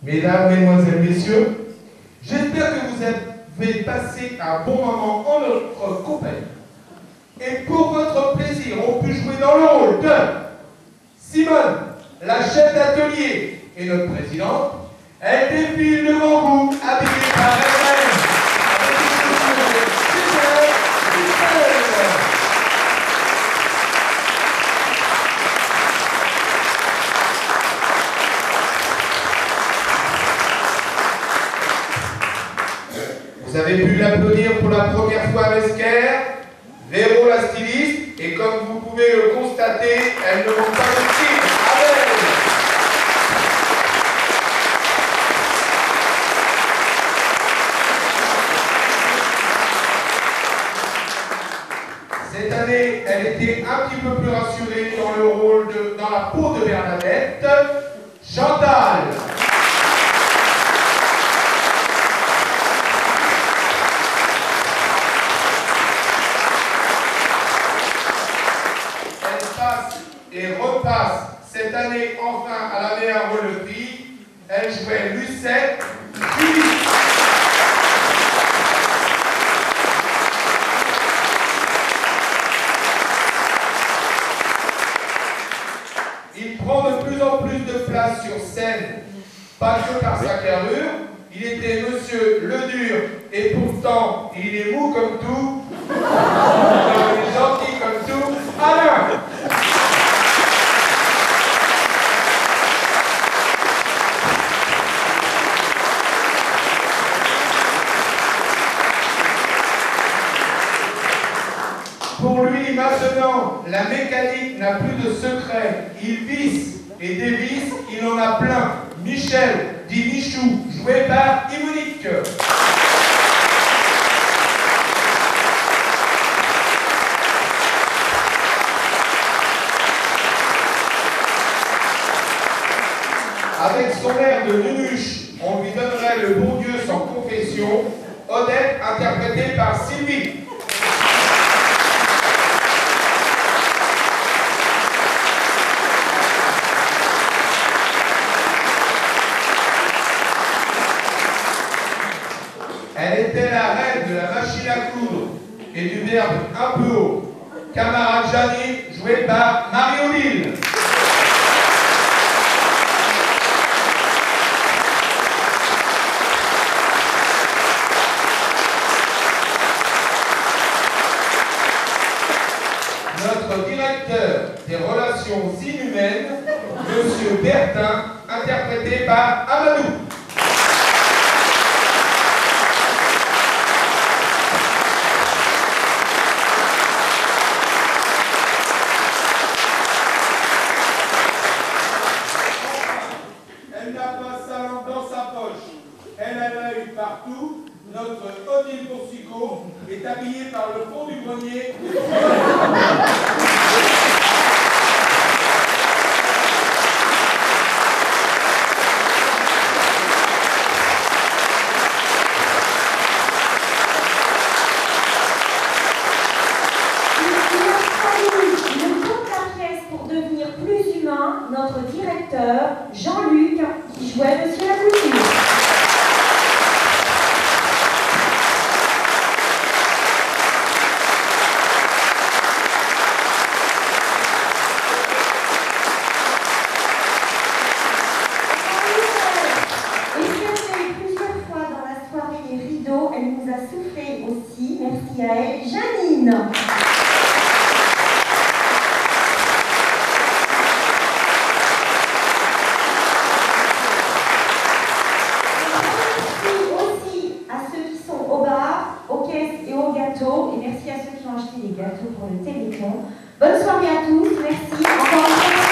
Mesdames, Mesdemoiselles, Messieurs, j'espère que vous avez passé un bon moment en notre compagnie. Et pour votre plaisir, on peut jouer dans le rôle de Simone, la chef d'atelier et notre présidente. Elle défile devant vous, habillée par elle-même, avec des chaussures super. Vous avez pu l'applaudir pour la première fois à Mesquer, Véro la styliste, et comme vous pouvez le constater, elle ne manque pas de style. Cette année, elle était un petit peu plus rassurée dans le rôle dans la peau de Bernadette. Chantal. Et repasse cette année enfin à la meilleure rôle de fille. Elle jouait Lucette, puis il prend de plus en plus de place sur scène, pas que par sa carrure. Il était monsieur le dur et pourtant il est mou comme tout. Il est gentil comme tout. Alain. Pour lui, maintenant, la mécanique n'a plus de secret. Il visse et dévisse, il en a plein. Michel, dit Michou, joué par Imonique. Avec son air de nunuche, on lui donnerait le bon Dieu sans confession. Odette, interprétée par Sylvie. Elle était la reine de la machine à coudre et du verbe un peu haut. Camarade Jeannie, joué par Marie-Odile. Notre directeur des relations inhumaines, Monsieur Bertin, interprété par Amadou. Elle n'a pas sa langue dans sa poche. Elle a l'œil partout. Notre Odile Boursicot est habillée par le fond du grenier. Notre directeur, Jean-Luc, qui jouait Monsieur la Couture. Et si elle fait plusieurs fois dans la soirée les rideaux, elle nous a soufflé aussi, merci à elle, Janine. Et merci à ceux qui ont acheté des gâteaux pour le Téléthon. Bonne soirée à tous, merci. Encore une fois.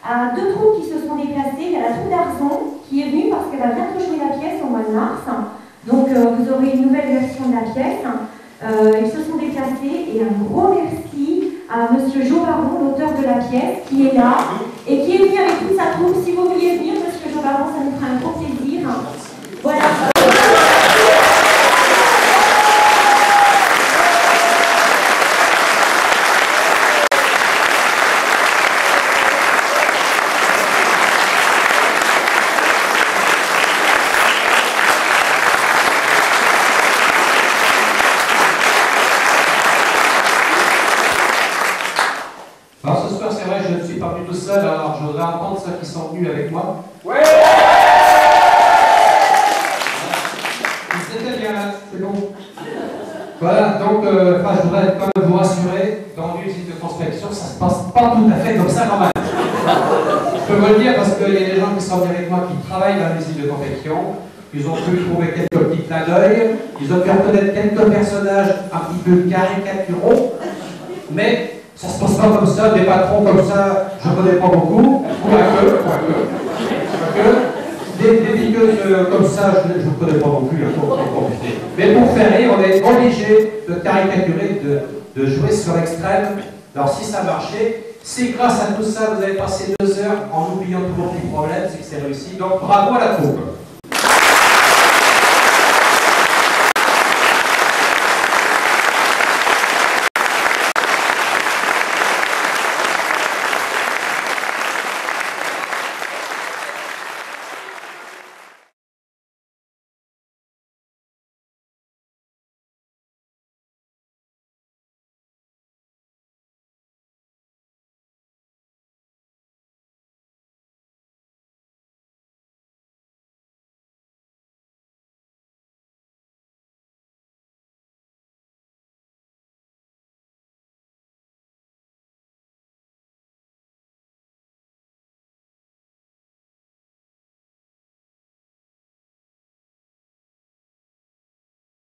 À deux troupes qui se sont déplacées. Il y a la troupe d'Arzon qui est venue parce qu'elle va bientôt jouer la pièce au mois de mars. Donc vous aurez une nouvelle version de la pièce. Ils se sont déplacés et un gros merci à Monsieur Jo Baron, l'auteur de la pièce, qui est là et qui est venu avec toute sa troupe. Si vous vouliez venir, Monsieur Jo Baron, ça nous fera un gros plaisir. Voilà. Alors ce soir, c'est vrai, je ne suis pas venu tout seul, alors je voudrais entendre ceux qui sont venus avec moi. Ouais. C'était bien là, c'est bon. Voilà, donc je voudrais quand même vous rassurer, dans l'usine de conspection, ça se passe pas tout à fait comme ça quand même. Je peux vous le dire parce qu'il y a des gens qui sont venus avec moi qui travaillent dans l'usine de confection. Ils ont pu trouver quelques petits clins d'œil, ils ont pu reconnaître quelques personnages un petit peu caricaturaux, mais ça se passe pas comme ça, des patrons comme ça, je ne connais pas beaucoup, quoique. Des piqueuses comme ça, je ne connais pas non plus, mais pour faire rire, on est obligé de caricaturer, de jouer sur l'extrême. Alors si ça marchait, si grâce à tout ça, vous avez passé 2 heures en oubliant tous vos petits problèmes, c'est que c'est réussi. Donc bravo à la troupe.